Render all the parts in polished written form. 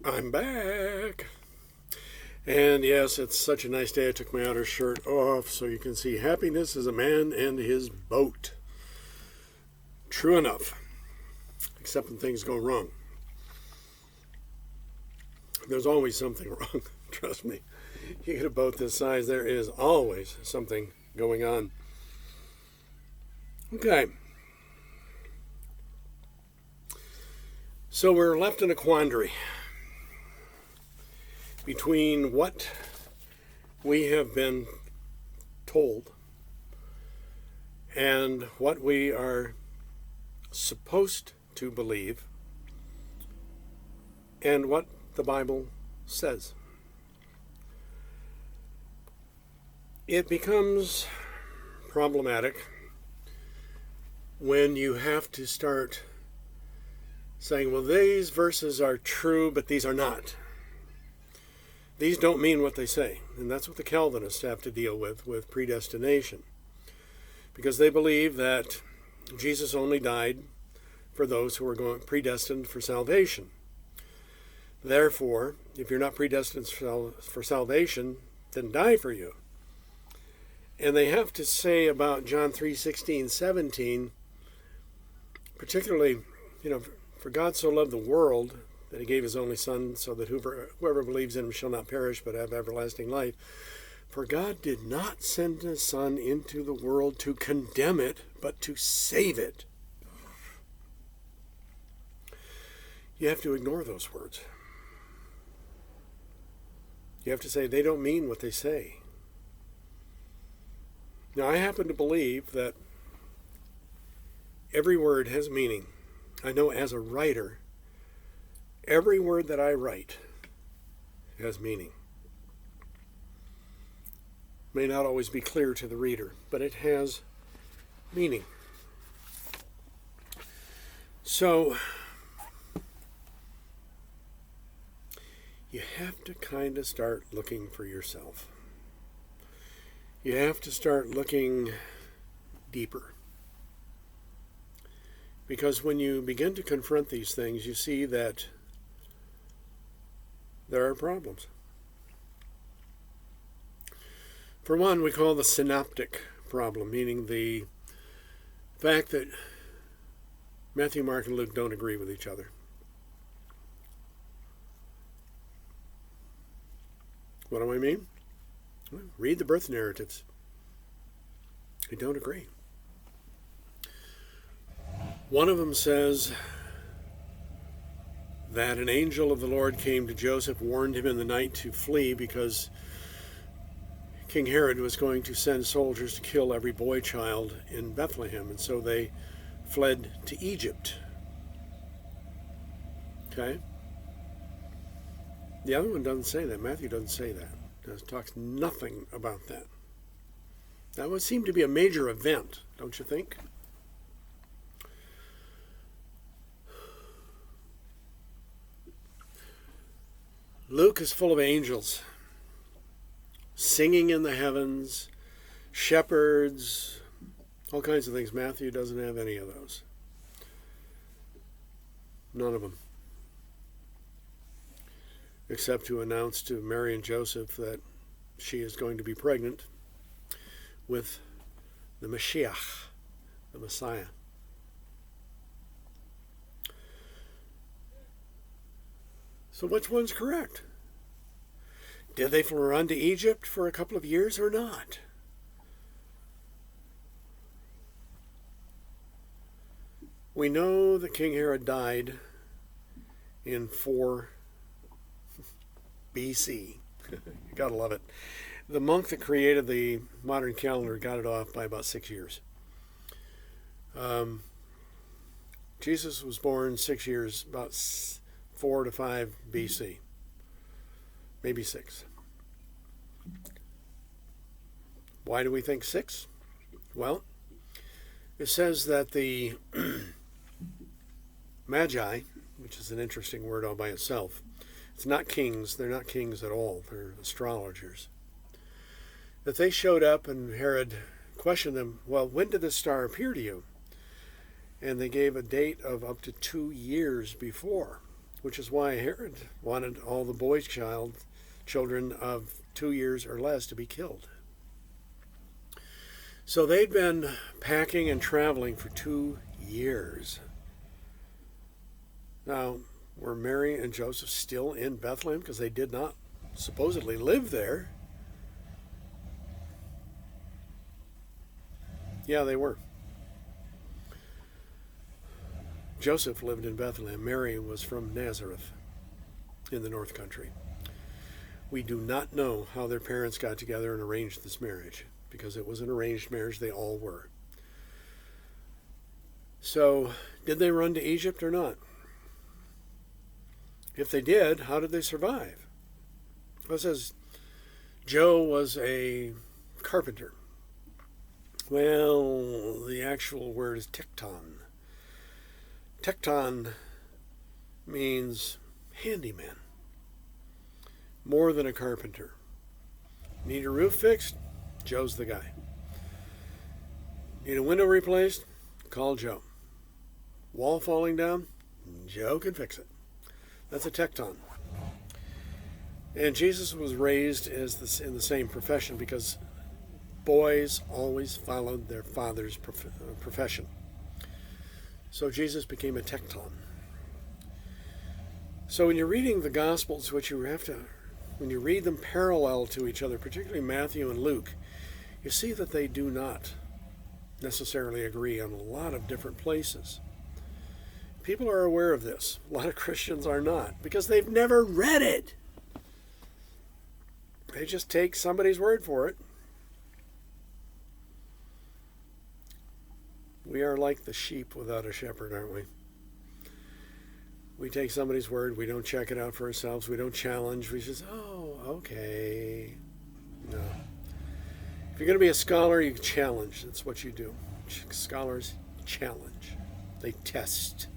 I'm back. And yes, it's such a nice day. I took my outer shirt off so you can see happiness is a man and his boat. True enough, except when things go wrong. There's always something wrong. Trust me. You get a boat this size, there is always something going on. Okay. So we're left in a quandary between what we have been told and what we are supposed to believe and what the Bible says. It becomes problematic when you have to start saying, well, these verses are true, but these are not. These don't mean what they say. And that's what the Calvinists have to deal with predestination. Because they believe that Jesus only died for those who are predestined for salvation. Therefore, if you're not predestined for salvation, then die for you. And they have to say about John 3:16, 17, particularly, for God so loved the world that he gave his only Son, so that whoever believes in him shall not perish but have everlasting life. For God did not send his Son into the world to condemn it, but to save it. You have to ignore those words. You have to say they don't mean what they say. Now, I happen to believe that every word has meaning. I know as a writer, every word that I write has meaning. May not always be clear to the reader, but it has meaning. So, you have to kind of start looking for yourself. You have to start looking deeper. Because when you begin to confront these things, you see that there are problems. For one, we call the synoptic problem, meaning the fact that Matthew, Mark, and Luke don't agree with each other. What do I mean? Well, read the birth narratives. They don't agree. One of them says that an angel of the Lord came to Joseph, warned him in the night to flee because King Herod was going to send soldiers to kill every boy child in Bethlehem, and so they fled to Egypt. Okay? The other one doesn't say that. Matthew doesn't say that. It talks nothing about that. That would seem to be a major event, don't you think? Luke is full of angels, singing in the heavens, shepherds, all kinds of things. Matthew doesn't have any of those. None of them. Except to announce to Mary and Joseph that she is going to be pregnant with the Mashiach, the Messiah. So which one's correct? Did they run to Egypt for a couple of years or not? We know that King Herod died in 4 BC. You gotta love it. The monk that created the modern calendar got it off by about 6 years. Jesus was born 6 years, about 4 to 5 BC. Maybe 6. Why do we think 6? Well, it says that the Magi, which is an interesting word all by itself, it's not kings. They're not kings at all. They're astrologers. That they showed up and Herod questioned them, well, when did this star appear to you? And they gave a date of up to 2 years before. which is why Herod wanted all the children of 2 years or less to be killed. So they'd been packing and traveling for 2 years. Now, were Mary and Joseph still in Bethlehem because they did not supposedly live there? Yeah, they were. Joseph lived in Bethlehem. Mary was from Nazareth in the North Country. We do not know how their parents got together and arranged this marriage, because it was an arranged marriage. They all were. So, did they run to Egypt or not? If they did, how did they survive? Well, it says Joe was a carpenter. Well, the actual word is tekton. Tekton means handyman, more than a carpenter. Need a roof fixed? Joe's the guy. Need a window replaced? Call Joe. Wall falling down? Joe can fix it. That's a tekton. And Jesus was raised in the same profession because boys always followed their father's profession. So Jesus became a tekton. So when you're reading the Gospels, when you read them parallel to each other, particularly Matthew and Luke, you see that they do not necessarily agree on a lot of different places. People are aware of this. A lot of Christians are not, because they've never read it. They just take somebody's word for it. We are like the sheep without a shepherd, aren't we? We take somebody's word. We don't check it out for ourselves. We don't challenge. We just, oh, okay. No. If you're going to be a scholar, you challenge. That's what you do. Scholars challenge. They test.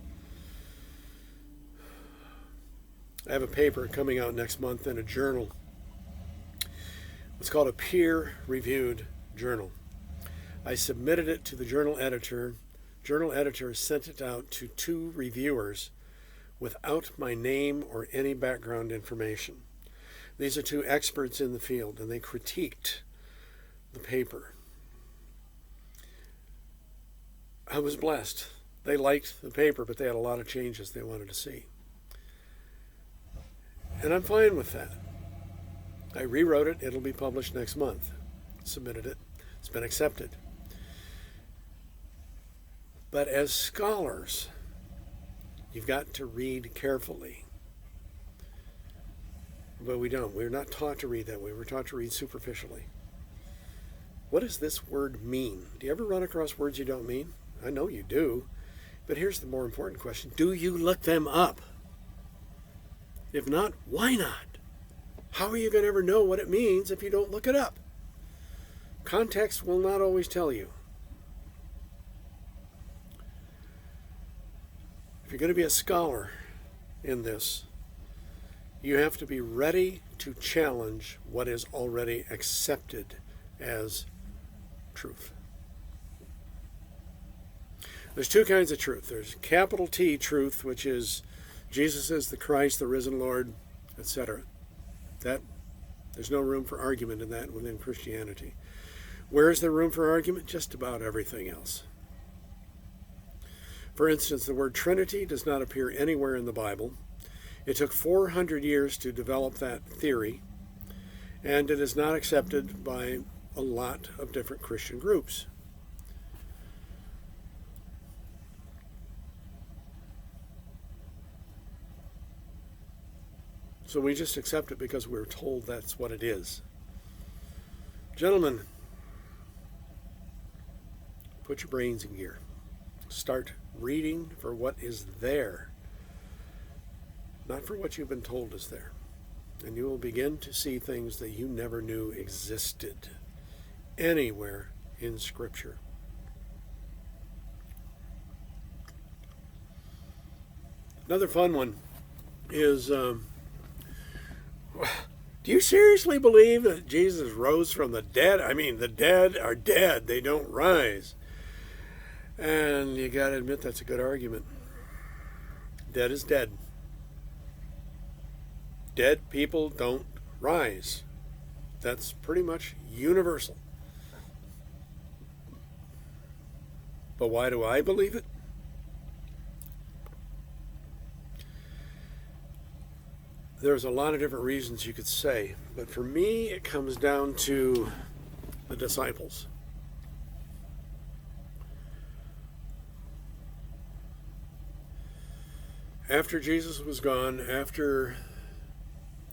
I have a paper coming out next month in a journal. It's called a peer-reviewed journal. I submitted it to the journal editor. Journal editor sent it out to 2 reviewers without my name or any background information. These are 2 experts in the field, and they critiqued the paper. I was blessed. They liked the paper, but they had a lot of changes they wanted to see. And I'm fine with that. I rewrote it. It'll be published next month. Submitted it. It's been accepted. But as scholars, you've got to read carefully. But we don't. We're not taught to read that way. We're taught to read superficially. What does this word mean? Do you ever run across words you don't mean? I know you do. But here's the more important question. Do you look them up? If not, why not? How are you going to ever know what it means if you don't look it up? Context will not always tell you. If you're going to be a scholar in this, you have to be ready to challenge what is already accepted as truth. There's 2 kinds of truth. There's capital T truth, which is Jesus is the Christ, the risen Lord, etc. There's no room for argument in that within Christianity. Where is there room for argument? Just about everything else. For instance, the word Trinity does not appear anywhere in the Bible. It took 400 years to develop that theory, and it is not accepted by a lot of different Christian groups. So we just accept it because we're told that's what it is. Gentlemen, put your brains in gear. Start reading for what is there, not for what you've been told is there. And you will begin to see things that you never knew existed anywhere in Scripture. Another fun one is, do you seriously believe that Jesus rose from the dead? I mean, the dead are dead. They don't rise. And you got to admit that's a good argument. Dead is dead. dead people don't rise. That's pretty much universal. But why do I believe it? There's a lot of different reasons you could say, but for me it comes down to the disciples. After Jesus was gone, after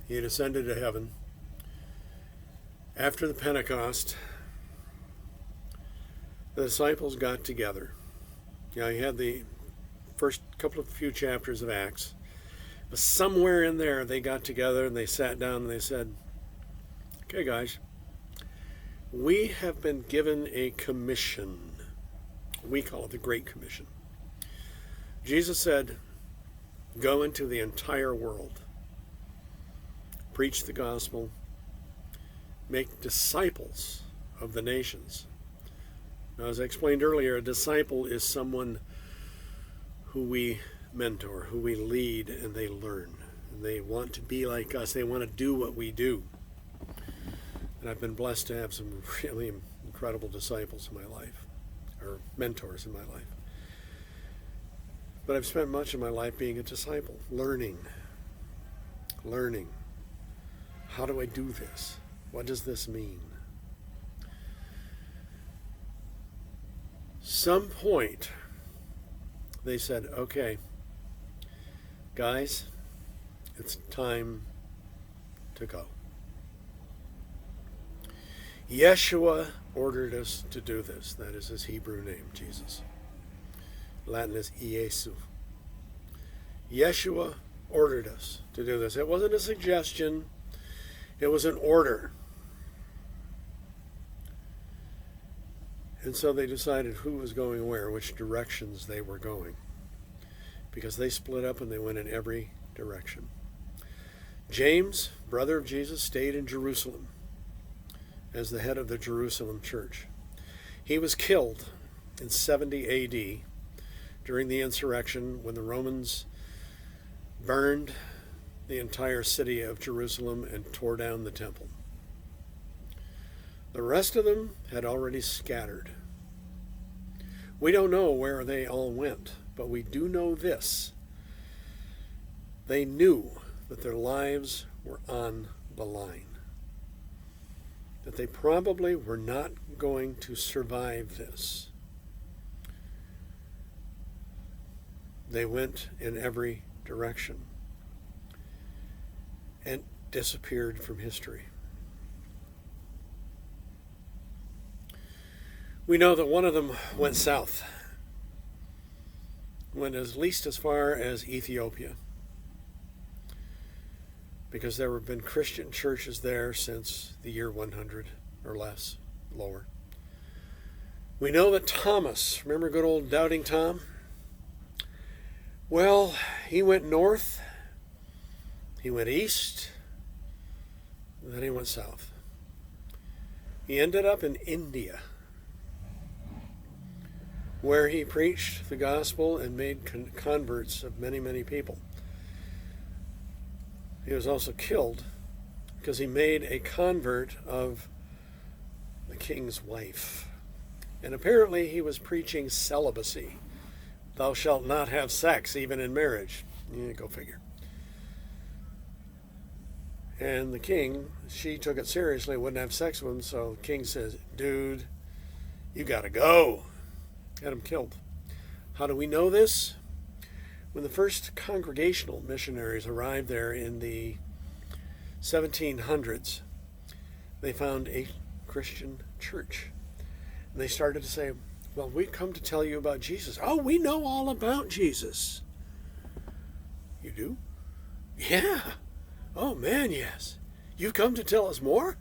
he had ascended to heaven, after the Pentecost, the disciples got together. You had the first few chapters of Acts. But somewhere in there, they got together and they sat down and they said, okay, guys, we have been given a commission. We call it the Great Commission. Jesus said, go into the entire world, preach the gospel, make disciples of the nations. Now, as I explained earlier, a disciple is someone who we mentor, who we lead, and they learn. And they want to be like us. They want to do what we do. And I've been blessed to have some really incredible disciples in my life, or mentors in my life. But I've spent much of my life being a disciple, learning. How do I do this? What does this mean? Some point, they said, okay, guys, it's time to go. Yeshua ordered us to do this. That is his Hebrew name, Jesus. Latin is Iesu. Yeshua ordered us to do this. It wasn't a suggestion. It was an order. And so they decided who was going where, which directions they were going. Because they split up and they went in every direction. James, brother of Jesus, stayed in Jerusalem as the head of the Jerusalem church. He was killed in 70 A.D. during the insurrection when the Romans burned the entire city of Jerusalem and tore down the temple. The rest of them had already scattered. We don't know where they all went, but we do know this. They knew that their lives were on the line, that they probably were not going to survive this. They went in every direction and disappeared from history. We know that one of them went south, went at least as far as Ethiopia, because there have been Christian churches there since the year 100 or less, lower. We know that Thomas, remember good old Doubting Tom? Well, he went north, he went east, and then he went south. He ended up in India, where he preached the gospel and made converts of many, many people. He was also killed because he made a convert of the king's wife. And apparently he was preaching celibacy. Thou shalt not have sex, even in marriage. Yeah, go figure. And the king, she took it seriously, wouldn't have sex with him, so the king says, dude, you gotta go. Had him killed. How do we know this? When the first congregational missionaries arrived there in the 1700s, they found a Christian church. And they started to say, well, we've come to tell you about Jesus. Oh, we know all about Jesus. You do? Yeah. Oh, man, yes. You've come to tell us more?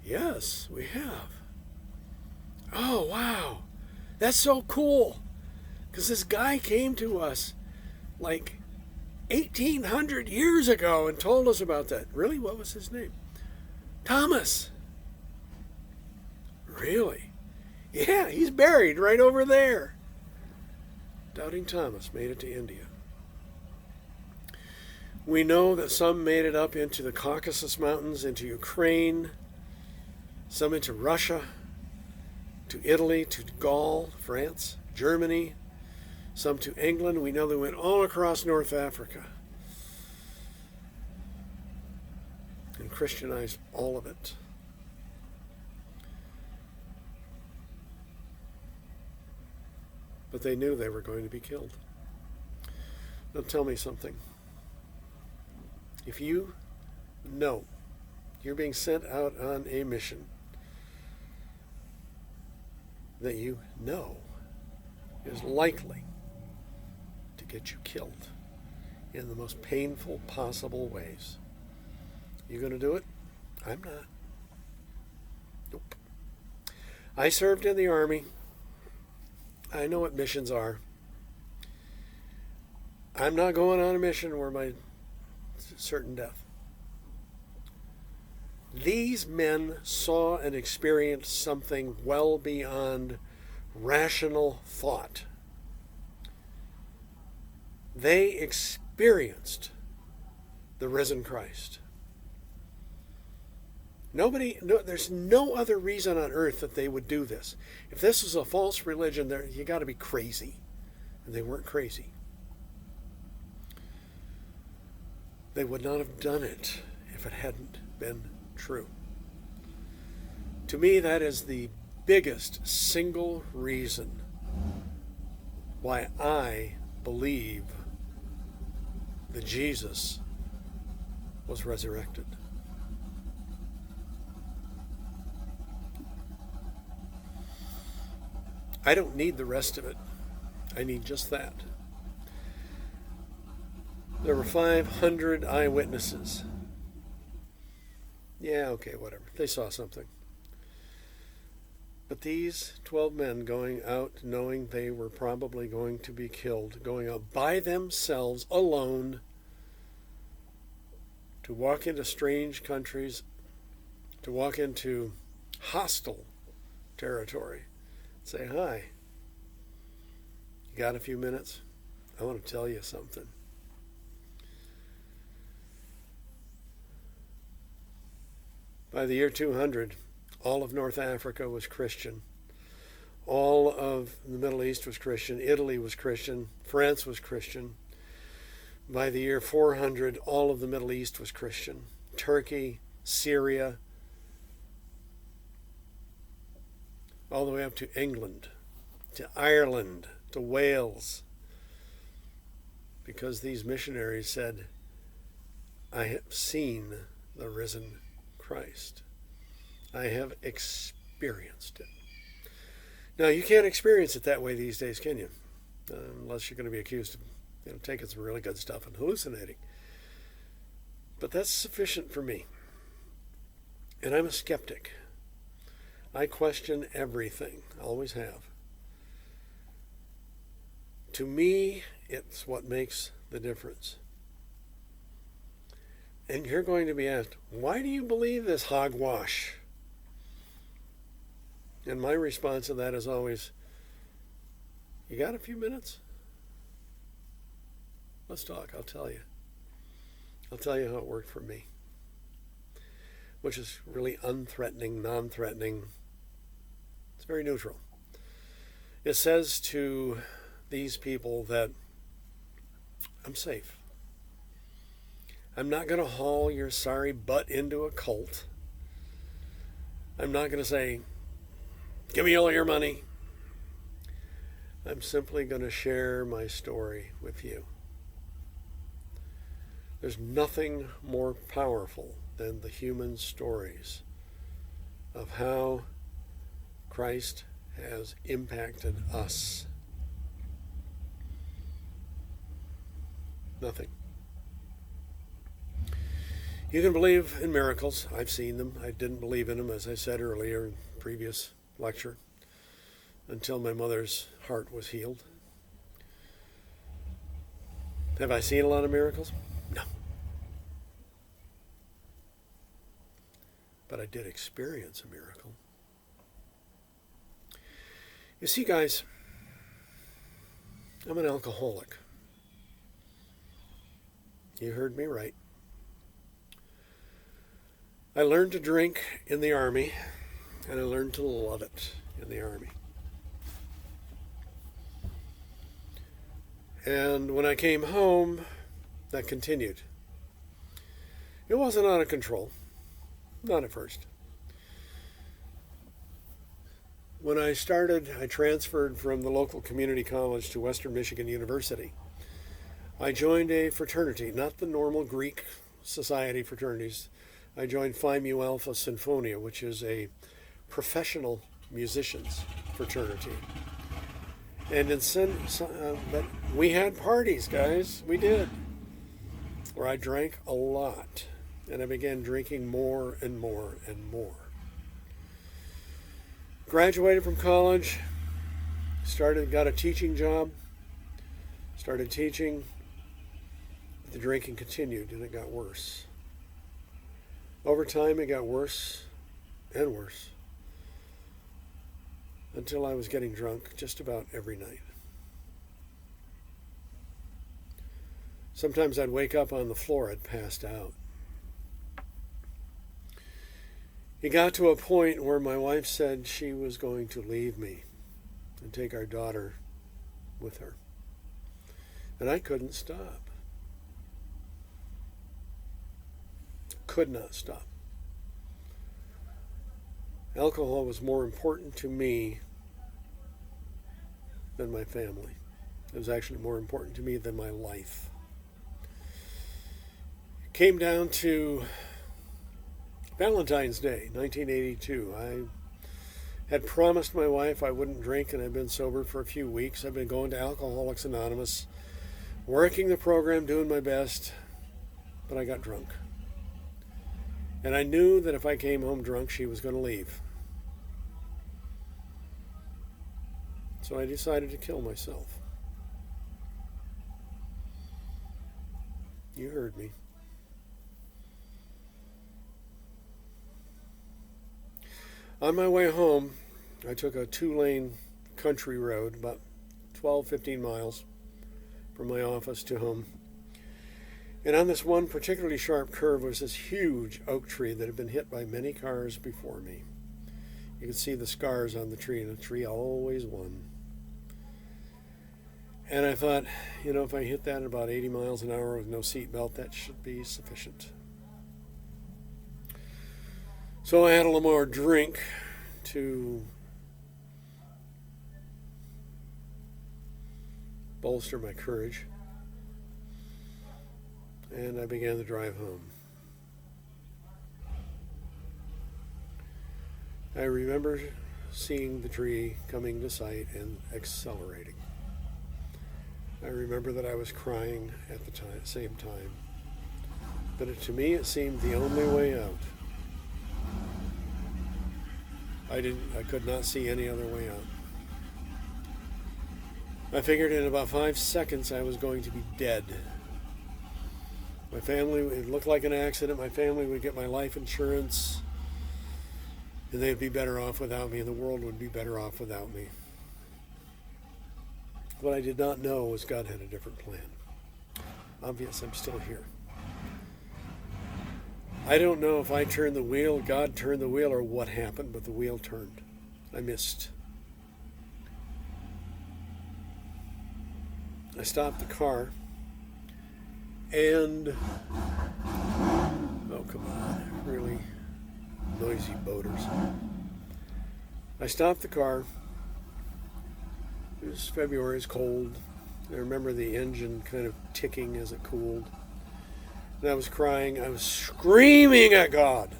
Yes, we have. Oh, wow. That's so cool. Because this guy came to us like 1,800 years ago and told us about that. Really? What was his name? Thomas. Really? Yeah, he's buried right over there. Doubting Thomas made it to India. We know that some made it up into the Caucasus Mountains, into Ukraine, some into Russia, to Italy, to Gaul, France, Germany, some to England. We know they went all across North Africa and Christianized all of it. But they knew they were going to be killed. Now tell me something. If you know you're being sent out on a mission that you know is likely to get you killed in the most painful possible ways, you going to do it? I'm not. Nope. I served in the Army. I know what missions are. I'm not going on a mission where my certain death. These men saw and experienced something well beyond rational thought. They experienced the risen Christ. There's no other reason on earth that they would do this. If this was a false religion, you got to be crazy. And they weren't crazy. They would not have done it if it hadn't been true. To me, that is the biggest single reason why I believe that Jesus was resurrected. I don't need the rest of it. I need just that. There were 500 eyewitnesses. Yeah, okay, whatever. They saw something. But these 12 men going out knowing they were probably going to be killed, going out by themselves, alone, to walk into strange countries, to walk into hostile territory, say, hi, you got a few minutes? I want to tell you something. By the year 200, all of North Africa was Christian. All of the Middle East was Christian. Italy was Christian. France was Christian. By the year 400, all of the Middle East was Christian. Turkey, Syria, all the way up to England, to Ireland, to Wales. Because these missionaries said, I have seen the risen Christ. I have experienced it. Now, you can't experience it that way these days, can you? Unless you're going to be accused of taking some really good stuff and hallucinating. But that's sufficient for me. And I'm a skeptic. I question everything. Always have. To me, it's what makes the difference. And you're going to be asked, why do you believe this hogwash? And my response to that is always, you got a few minutes? Let's talk. I'll tell you. I'll tell you how it worked for me. Which is really unthreatening, non-threatening. It's very neutral. It says to these people that I'm safe. I'm not going to haul your sorry butt into a cult. I'm not going to say, give me all your money. I'm simply going to share my story with you. There's nothing more powerful than the human stories of how Christ has impacted us. Nothing. You can believe in miracles. I've seen them. I didn't believe in them, as I said earlier in a previous lecture, until my mother's heart was healed. Have I seen a lot of miracles? No. But I did experience a miracle. You see, guys, I'm an alcoholic. You heard me right. I learned to drink in the Army, and I learned to love it in the Army. And when I came home, that continued. It wasn't out of control, not at first. When I transferred from the local community college to Western Michigan University. I joined a fraternity, not the normal Greek society fraternities. I joined Phi Mu Alpha Sinfonia, which is a professional musicians fraternity. And but we had parties, guys. We did. Where I drank a lot. And I began drinking more and more and more. Graduated from college. Got a teaching job. Started teaching. The drinking continued and it got worse. Over time, it got worse and worse. Until I was getting drunk just about every night. Sometimes I'd wake up on the floor, I'd passed out. It got to a point where my wife said she was going to leave me and take our daughter with her. And I couldn't stop. Could not stop. Alcohol was more important to me than my family. It was actually more important to me than my life. It came down to Valentine's Day, 1982. I had promised my wife I wouldn't drink, and I've been sober for a few weeks. I've been going to Alcoholics Anonymous, working the program, doing my best, but I got drunk. And I knew that if I came home drunk, she was going to leave. So I decided to kill myself. You heard me. On my way home, I took a 2-lane country road, about 15 miles from my office to home. And on this one particularly sharp curve was this huge oak tree that had been hit by many cars before me. You could see the scars on the tree, and the tree always won. And I thought, if I hit that at about 80 miles an hour with no seatbelt, that should be sufficient. So I had a little more drink to bolster my courage. And I began to drive home. I remember seeing the tree coming to sight and accelerating. I remember that I was crying at the same time. But to me, it seemed the only way out. I could not see any other way out. I figured in about 5 seconds I was going to be dead. My family, it looked like an accident. My family would get my life insurance, and they'd be better off without me, and the world would be better off without me. What I did not know was God had a different plan. Obvious, I'm still here. I don't know if I turned the wheel, God turned the wheel, or what happened, but the wheel turned. I missed. I stopped the car. And, oh, come on, really noisy boaters. I stopped the car. It was February, it's cold. I remember the engine kind of ticking as it cooled. And I was crying. I was screaming at God.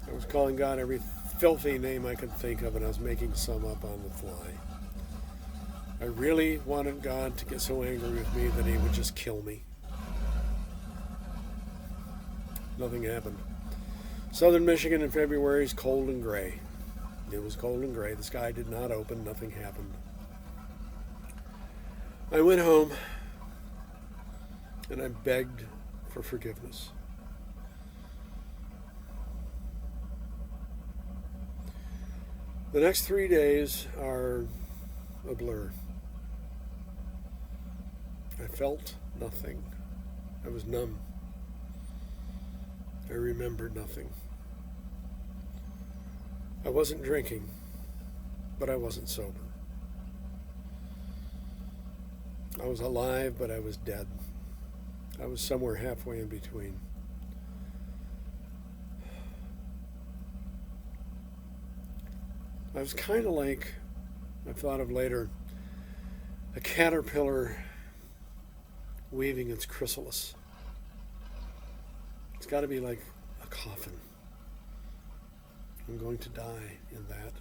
I was calling God every filthy name I could think of, and I was making some up on the fly. I really wanted God to get so angry with me that he would just kill me. Nothing happened. Southern Michigan in February is cold and gray. It was cold and gray. The sky did not open. Nothing happened. I went home and I begged for forgiveness. The next 3 days are a blur. I felt nothing. I was numb. I remembered nothing. I wasn't drinking, but I wasn't sober. I was alive, but I was dead. I was somewhere halfway in between. I was kind of like, I thought of later, a caterpillar weaving its chrysalis. It's got to be like a coffin. I'm going to die in that.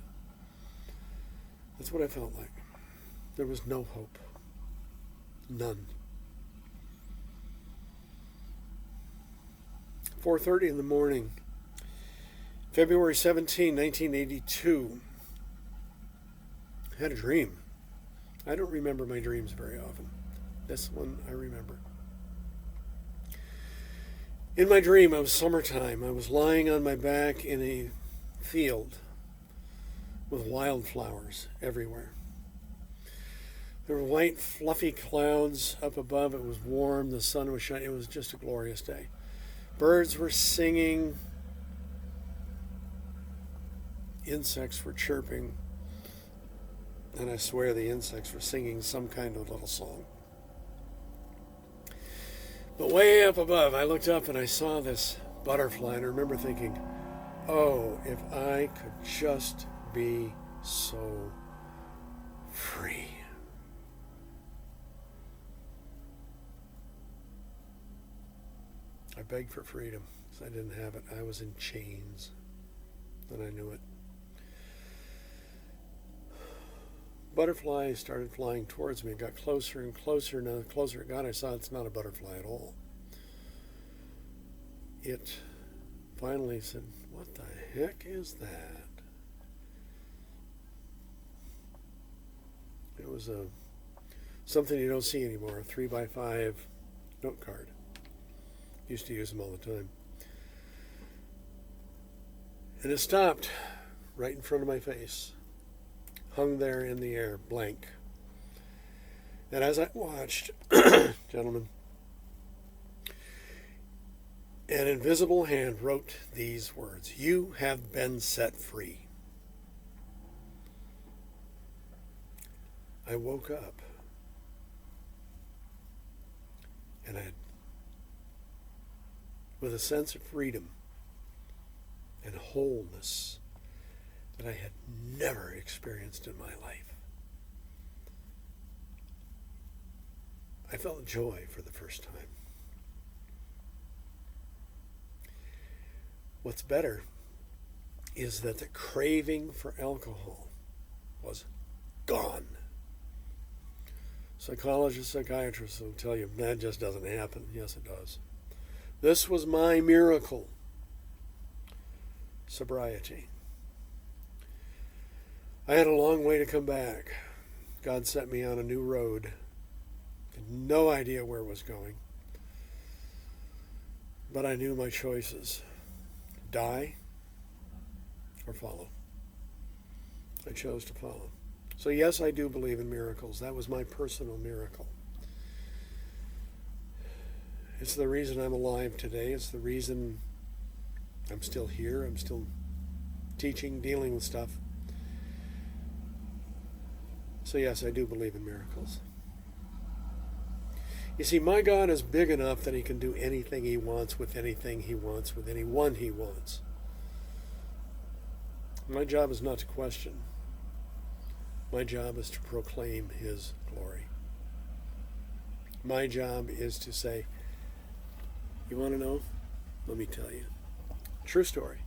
That's what I felt like. There was no hope. None. 4:30 in the morning, February 17, 1982. I had a dream. I don't remember my dreams very often. This one I remember. In my dream, it was summertime. I was lying on my back in a field with wildflowers everywhere. There were white, fluffy clouds up above. It was warm. The sun was shining. It was just a glorious day. Birds were singing. Insects were chirping. And I swear the insects were singing some kind of little song. But way up above, I looked up and I saw this butterfly, and I remember thinking, oh, if I could just be so free. I begged for freedom because I didn't have it. I was in chains, and I knew it. Butterfly started flying towards me. It got closer and closer. Now, the closer it got, I saw it's not a butterfly at all. It finally said, what the heck is that? It was something you don't see anymore, a 3x5 note card. Used to use them all the time. And it stopped right in front of my face. Hung there in the air, blank. And as I watched, gentlemen, an invisible hand wrote these words: "You have been set free." I woke up and with a sense of freedom and wholeness that I had never experienced in my life. I felt joy for the first time. What's better is that the craving for alcohol was gone. Psychologists, psychiatrists will tell you that just doesn't happen. Yes, it does. This was my miracle. Sobriety. I had a long way to come back. God set me on a new road. Had no idea where it was going. But I knew my choices. Die or follow. I chose to follow. So yes, I do believe in miracles. That was my personal miracle. It's the reason I'm alive today. It's the reason I'm still here. I'm still teaching, dealing with stuff. So yes, I do believe in miracles. You see, my God is big enough that he can do anything he wants with anything he wants with anyone he wants. My job is not to question. My job is to proclaim his glory. My job is to say, you want to know? Let me tell you. True story.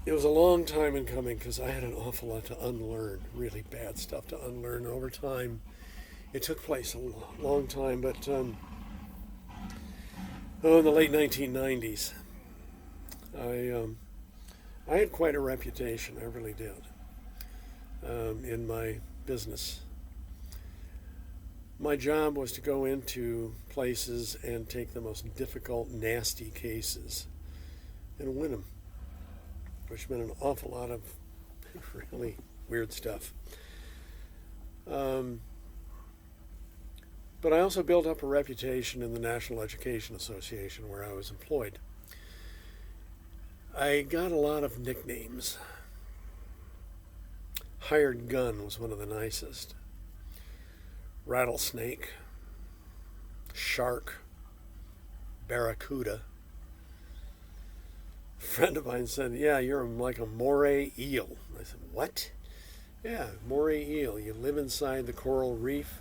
It was a long time in coming because I had an awful lot to unlearn, really bad stuff to unlearn over time. It took place a long time, but in the late 1990s, I had quite a reputation, I really did, in my business. My job was to go into places and take the most difficult, nasty cases and win them, which meant an awful lot of really weird stuff. But I also built up a reputation in the National Education Association where I was employed. I got a lot of nicknames. Hired Gun was one of the nicest. Rattlesnake, Shark, Barracuda. A friend of mine said, yeah, you're like a moray eel. I said, what? Yeah, moray eel. You live inside the coral reef.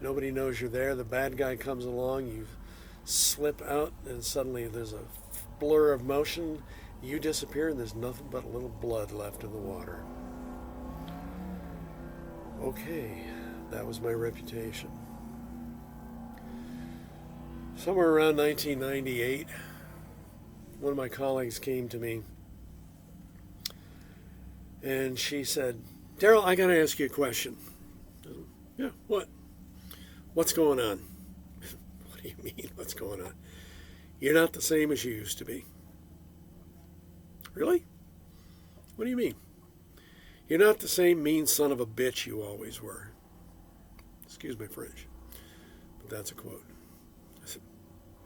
Nobody knows you're there. The bad guy comes along. You slip out, and suddenly there's a blur of motion. You disappear, and there's nothing but a little blood left in the water. Okay, that was my reputation. Somewhere around 1998, one of my colleagues came to me, and she said, Daryl, I got to ask you a question. Yeah, what? What's going on? What do you mean, what's going on? You're not the same as you used to be. Really? What do you mean? You're not the same mean son of a bitch you always were. Excuse my French, but that's a quote. I said,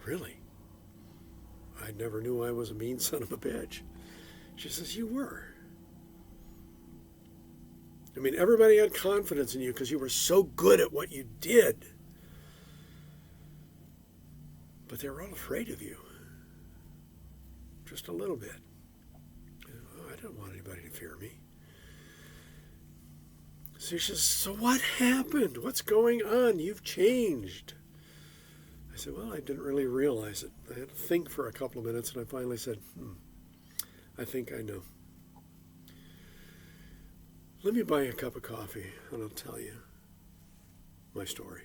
really? I never knew I was a mean son of a bitch. She says, you were. I mean, everybody had confidence in you because you were so good at what you did. But they were all afraid of you. Just a little bit. Oh, I don't want anybody to fear me. So she says, so what happened? What's going on? You've changed. I said, well, I didn't really realize it. I had to think for a couple of minutes, and I finally said, I think I know. Let me buy you a cup of coffee, and I'll tell you my story.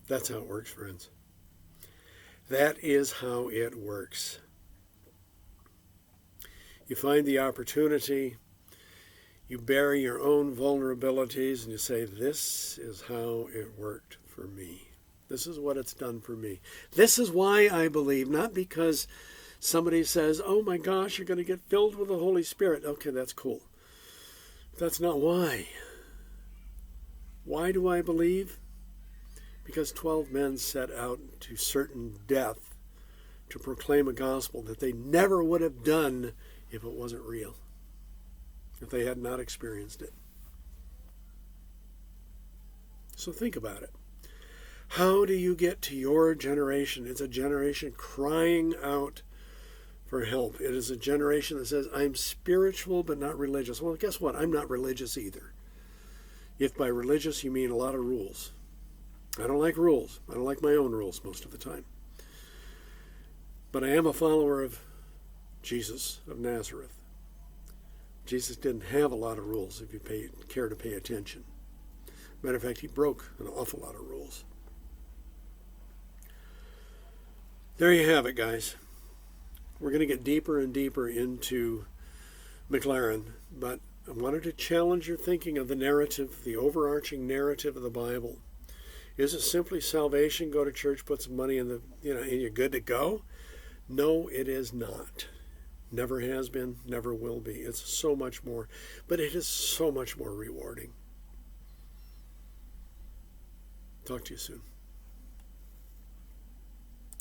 That's how it works, friends. That is how it works. You find the opportunity, you bury your own vulnerabilities, and you say, this is how it worked for me. This is what it's done for me. This is why I believe, not because somebody says, oh my gosh, you're going to get filled with the Holy Spirit. Okay, that's cool. That's not why. Why do I believe? Because 12 men set out to certain death to proclaim a gospel that they never would have done if it wasn't real, if they had not experienced it. So think about it. How do you get to your generation? It's a generation crying out for help. It is a generation that says, I'm spiritual but not religious. Well, guess what? I'm not religious either. If by religious you mean a lot of rules. I don't like rules. I don't like my own rules most of the time. But I am a follower of Jesus of Nazareth. Jesus didn't have a lot of rules if you care to pay attention. Matter of fact, he broke an awful lot of rules. There you have it, guys. We're going to get deeper and deeper into McLaren, but I wanted to challenge your thinking of the narrative, the overarching narrative of the Bible. Is it simply salvation, go to church, put some money in the, and you're good to go? No, it is not. Never has been, never will be. It's so much more, but it is so much more rewarding. Talk to you soon.